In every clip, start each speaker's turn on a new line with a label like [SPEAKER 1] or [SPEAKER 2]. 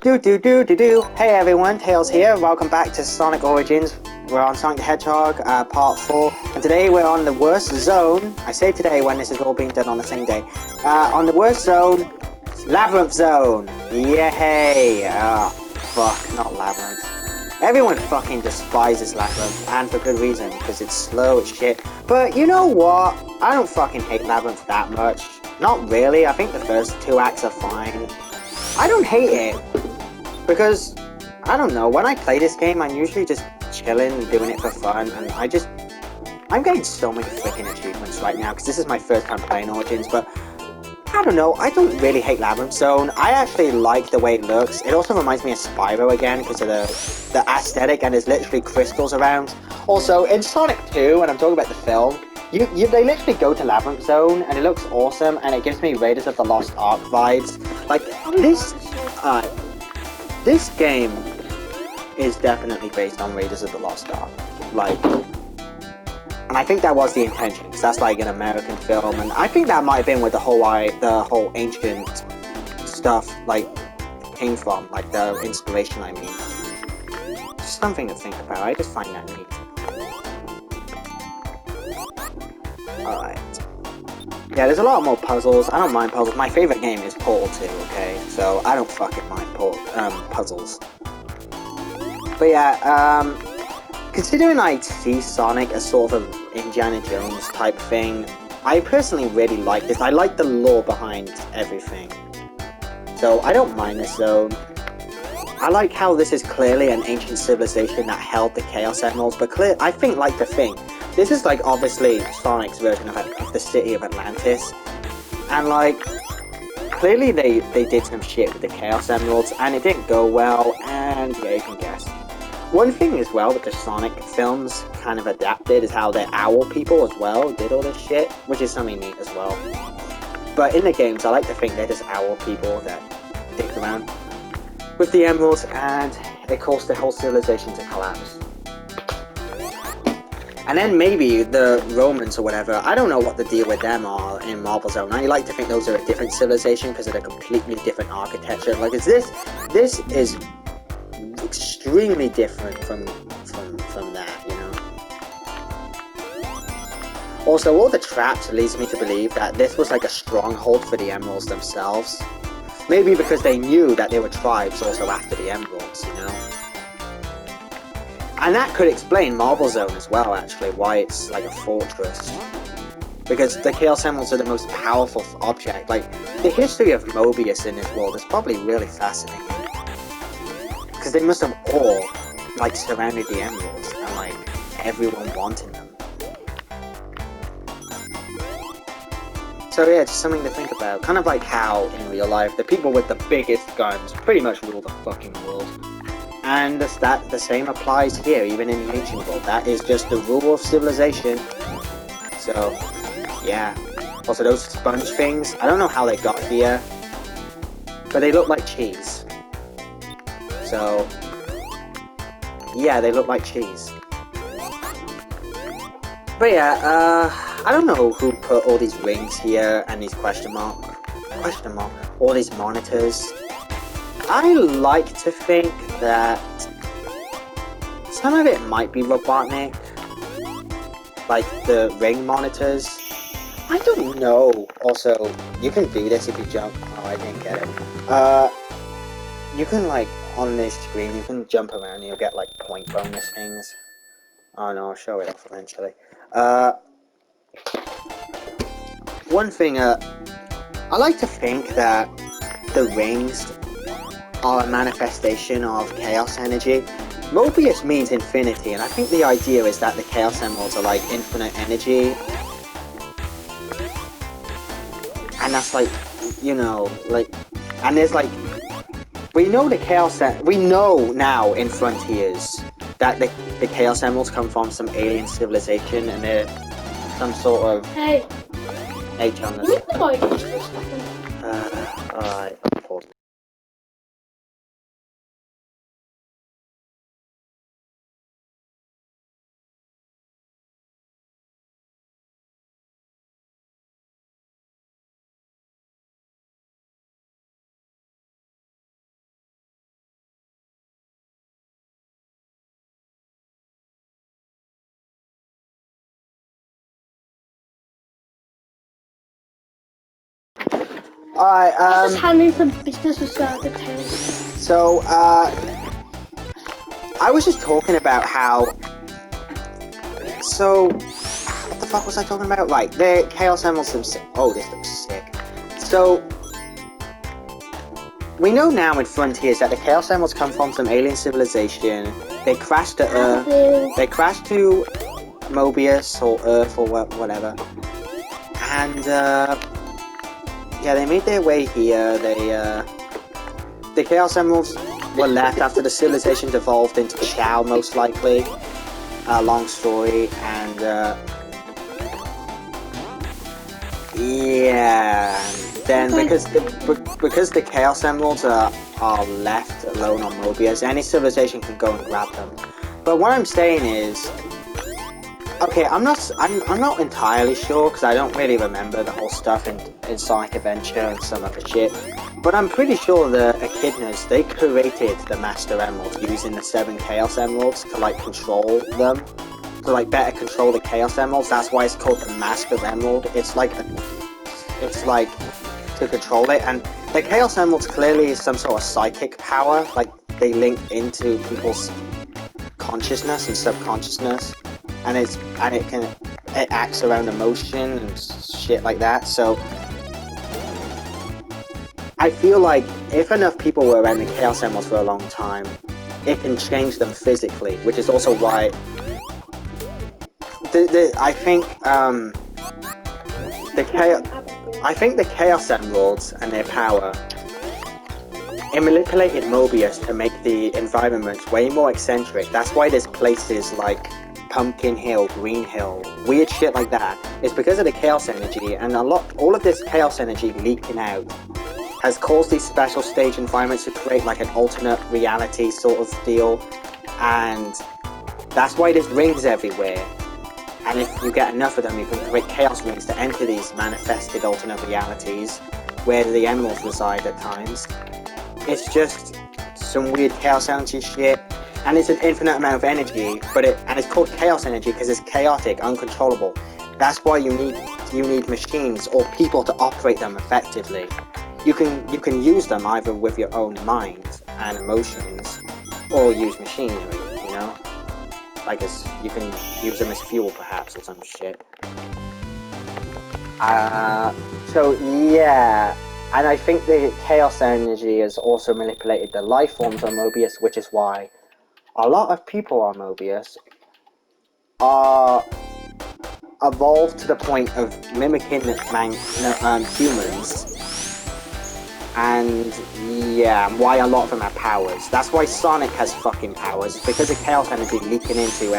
[SPEAKER 1] Do do do do do. Hey everyone, Tails here. Welcome back to Sonic Origins. We're on Sonic the Hedgehog, part 4, and today we're on the worst zone. I say today when this is all being done on the same day. On the worst zone, Labyrinth Zone. Yay! Fuck, not Labyrinth. Everyone fucking despises Labyrinth, and for good reason, because it's slow as shit. But you know what? I don't fucking hate Labyrinth that much. Not really. I think the first 2 acts are fine. I don't hate it. Because, I don't know, when I play this game, I'm usually just chilling and doing it for fun, and I'm getting so many freaking achievements right now, because this is my first time playing Origins, but I don't know, I don't really hate Labyrinth Zone. I actually like the way it looks. It also reminds me of Spyro again, because of the aesthetic, and there's literally crystals around. Also, in Sonic 2, when I'm talking about the film, they literally go to Labyrinth Zone, and it looks awesome, and it gives me Raiders of the Lost Ark vibes. Like, this game is definitely based on Raiders of the Lost Ark, like, and I think that was the intention, because that's like an American film, and I think that might have been where the whole ancient stuff, like, came from, like, the inspiration, I mean. Just something to think about, I just find that neat. Alright. Yeah, there's a lot more puzzles. I don't mind puzzles. My favorite game is Portal 2, okay? So, I don't fucking mind puzzles. But yeah, considering I see Sonic as sort of an Indiana Jones type thing, I personally really like this. I like the lore behind everything. So, I don't mind this zone. I like how this is clearly an ancient civilization that held the Chaos Emeralds, but I think, like the thing, this is like obviously Sonic's version of the city of Atlantis, and like clearly they did some shit with the Chaos Emeralds and it didn't go well, and yeah, you can guess. One thing as well that the Sonic films kind of adapted is how the owl people as well did all this shit, which is something neat as well. But in the games, I like to think they're just owl people that dick around with the emeralds, and it caused the whole civilization to collapse. And then maybe the Romans or whatever, I don't know what the deal with them are in Marble Zone. I like to think those are a different civilization because of a completely different architecture. Like, this is extremely different from that, you know? Also, all the traps leads me to believe that this was like a stronghold for the emeralds themselves. Maybe because they knew that there were tribes also after the emeralds, you know? And that could explain Marble Zone as well, actually, why it's like a fortress. Because the Chaos Emeralds are the most powerful object. Like, the history of Mobius in this world is probably really fascinating. Because they must have all, like, surrounded the emeralds, and, like, everyone wanted them. So yeah, just something to think about. Kind of like how, in real life, the people with the biggest guns pretty much rule the fucking world. And the same applies here, even in the ancient world. That is just the rule of civilization. So, yeah. Also, those sponge things, I don't know how they got here, but they look like cheese. So, yeah, they look like cheese. But yeah, I don't know who put all these rings here and these question mark, all these monitors. I like to think that some of it might be Robotnik, like the ring monitors. I don't know. Also, you can do this if you jump. Oh, I didn't get it. You can, like, on this screen, you can jump around and you'll get, like, point bonus things. Oh no, I'll show it off eventually. One thing, I like to think that the rings are a manifestation of chaos energy. Mobius means infinity, and I think the idea is that the Chaos Emeralds are like infinite energy. And that's like, you know, like, and there's like, we know now in Frontiers that the Chaos Emeralds come from some alien civilization, and they're some sort of...
[SPEAKER 2] Hey.
[SPEAKER 1] Hey, Jonas. Alright, pause. Alright,
[SPEAKER 2] Just handling some business with the Tails.
[SPEAKER 1] So, I was just talking about how... So, what the fuck was I talking about? Right, the Chaos Emeralds themselves... Oh, this looks sick. So, we know now in Frontiers that the Chaos Emeralds come from some alien civilization. They crashed to Earth. They crashed to Mobius or Earth or whatever. And, yeah, they made their way here. The Chaos Emeralds were left after the civilization devolved into Chow, most likely. Long story, and yeah. Then because the Chaos Emeralds are left alone on Mobius, any civilization can go and grab them. But what I'm saying is, okay, I'm not entirely sure because I don't really remember the whole stuff in Sonic Adventure and some other shit. But I'm pretty sure the Echidnas, they created the Master Emerald using the 7 Chaos Emeralds to like control them, to like better control the Chaos Emeralds. That's why it's called the Master Emerald. It's like to control it, and the Chaos Emeralds clearly is some sort of psychic power. Like they link into people's consciousness and subconsciousness. And it acts around emotion and shit like that. So I feel like if enough people were around the Chaos Emeralds for a long time, it can change them physically, which is also why I think the Chaos Emeralds and their power, it manipulated Mobius to make the environment way more eccentric. That's why there's places like Pumpkin Hill, Green Hill, weird shit like that. It's because of the Chaos Energy, and all of this Chaos Energy leaking out has caused these special stage environments to create like an alternate reality sort of deal, and that's why there's rings everywhere. And if you get enough of them, you can create chaos rings to enter these manifested alternate realities where the emeralds reside at times. It's just some weird Chaos Energy shit. And it's an infinite amount of energy, and it's called Chaos Energy because it's chaotic, uncontrollable. That's why you need machines or people to operate them effectively. You can use them either with your own mind and emotions, or use machinery. You know, like you can use them as fuel perhaps or some shit. So yeah. And I think the Chaos Energy has also manipulated the life forms on Mobius, which is why a lot of people on Mobius are evolved to the point of mimicking humans. And yeah, why a lot of them have powers. That's why Sonic has fucking powers, because of Chaos Energy leaking into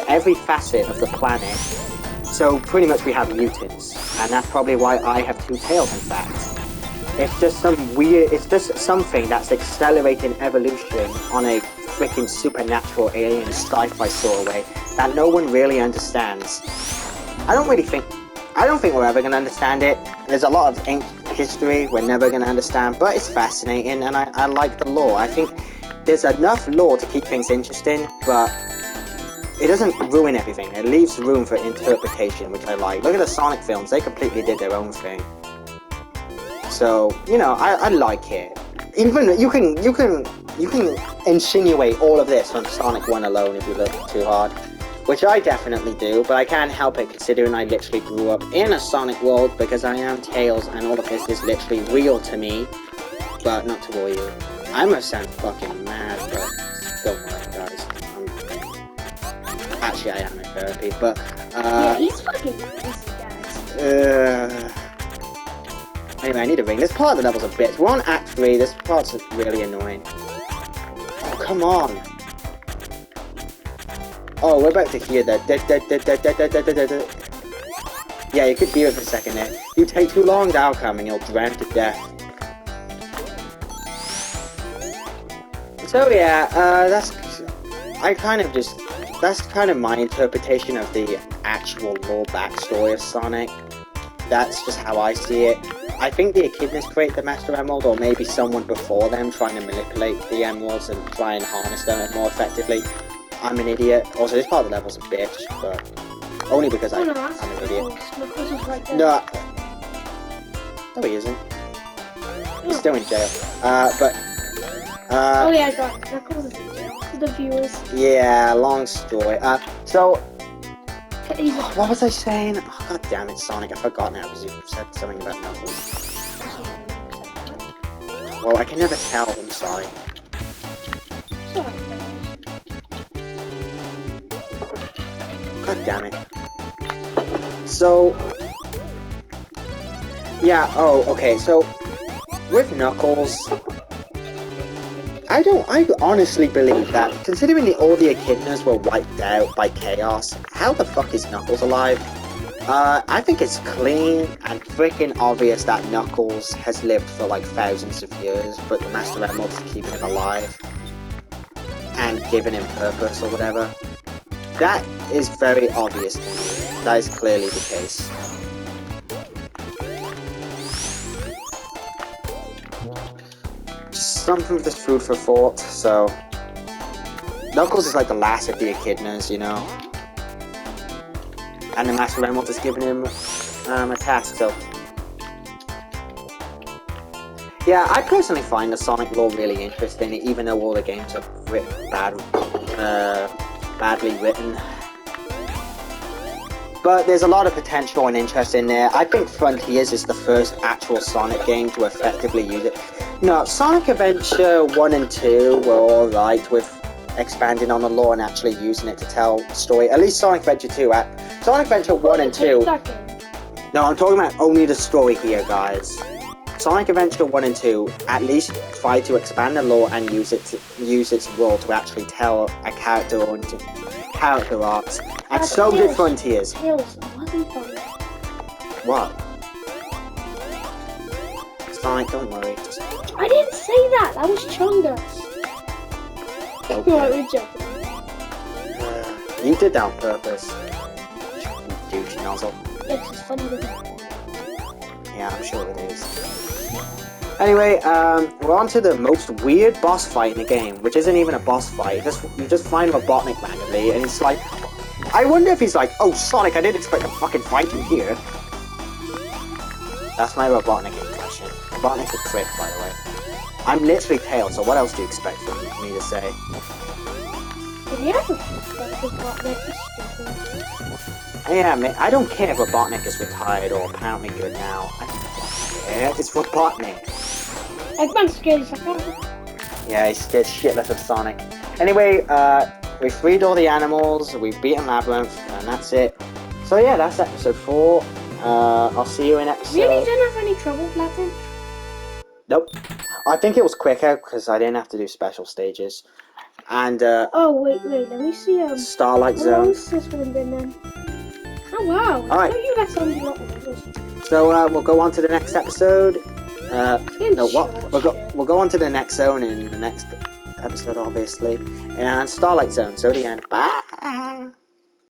[SPEAKER 1] every facet of the planet. So pretty much we have mutants, and that's probably why I have 2 tails in fact. It's just something that's accelerating evolution on a freaking supernatural alien sci-fi sort of way that no one really understands. I don't think we're ever gonna understand it. There's a lot of ancient history we're never gonna understand, but it's fascinating, and I like the lore. I think there's enough lore to keep things interesting, but it doesn't ruin everything. It leaves room for interpretation, which I like. Look at the Sonic films; they completely did their own thing. So, you know, I like it. Even you can insinuate all of this on Sonic 1 alone if you look too hard, which I definitely do, but I can't help it considering I literally grew up in a Sonic world because I am Tails and all of this is literally real to me, but not to bore you. I must sound fucking mad, but don't worry guys. Actually I am in therapy, but
[SPEAKER 2] yeah, he's fucking crazy guys.
[SPEAKER 1] Anyway, I need a ring. This part of the level's a bitch. We're on Act 3. This part's really annoying. Oh, come on. Oh, we're about to hear that. Yeah, you could hear it for a second there. You take too long, that'll come and you'll drown to death. So yeah, that's kind of my interpretation of the actual lore backstory of Sonic. That's just how I see it. I think the Echidnas create the Master Emerald, or maybe someone before them trying to manipulate the emeralds and try and harness them more effectively. I'm an idiot. Also, this part of the level's a bitch, but only because I'm an idiot.
[SPEAKER 2] Right
[SPEAKER 1] No, he isn't. He's still in jail. But
[SPEAKER 2] oh yeah, I got Knuckles in jail for the viewers.
[SPEAKER 1] yeah, long story. So
[SPEAKER 2] He's
[SPEAKER 1] what was I saying? Oh, God damn it, Sonic! I forgot now because you said something about Knuckles. Well, I can never tell. I'm sorry. God damn it. So yeah. Oh, okay. So with Knuckles, I honestly believe that, considering all the echidnas were wiped out by Chaos, how the fuck is Knuckles alive? I think it's clean and freaking obvious that Knuckles has lived for like thousands of years, but the Master Emerald's keeping him alive and giving him purpose or whatever. That is very obvious to me. That is clearly the case. Something with this food for thought, so Knuckles is like the last of the echidnas, you know, and the Master Emerald is giving him a task, so yeah, I personally find the Sonic lore really interesting, even though all the games are badly written. But there's a lot of potential and interest in there. I think Frontiers is the first actual Sonic game to effectively use it. No, Sonic Adventure 1 and 2 were alright with expanding on the lore and actually using it to tell the story. At least Sonic Adventure 2. Sonic Adventure 1 and 2... No, I'm talking about only the story here, guys. Sonic Adventure 1 and 2 at least try to expand the lore and use its role to actually tell a character or character arcs. And so did Frontiers.
[SPEAKER 2] Tails, it wasn't fun.
[SPEAKER 1] What? Sonic, don't worry.
[SPEAKER 2] I didn't say that. That was Chungus.
[SPEAKER 1] Okay.
[SPEAKER 2] Right, we're joking.
[SPEAKER 1] You did that on purpose. You douche nozzle.
[SPEAKER 2] It's just funny to me.
[SPEAKER 1] Yeah, I'm sure it is. Anyway, we're on to the most weird boss fight in the game, which isn't even a boss fight. You just find Robotnik randomly, and it's like, I wonder if he's like, oh Sonic, I didn't expect to fucking fight you here. That's my Robotnik impression. Robotnik's a prick, by the way. I'm literally Tails, so what else do you expect from me to say? Yeah, man, I don't care if Robotnik is retired or apparently good now. I don't care, it's Robotnik.
[SPEAKER 2] Eggman's scared as fuck.
[SPEAKER 1] Yeah, he's scared shitless of Sonic. Anyway, we freed all the animals, we've beaten Labyrinth, and that's it. So yeah, that's episode 4. I'll see you in episode...
[SPEAKER 2] Really didn't have any trouble with Labyrinth?
[SPEAKER 1] Nope. I think it was quicker, because I didn't have to do special stages. And,
[SPEAKER 2] oh, wait, let me see,
[SPEAKER 1] Starlight
[SPEAKER 2] how
[SPEAKER 1] Zone.
[SPEAKER 2] long's this one been then? Oh, wow.
[SPEAKER 1] Alright.
[SPEAKER 2] I you had something a lot of levels.
[SPEAKER 1] So, we'll go on to the next episode. No, what?
[SPEAKER 2] Short.
[SPEAKER 1] We'll go on to the next zone in the next episode, obviously. And Starlight Zone, so the end. Bye!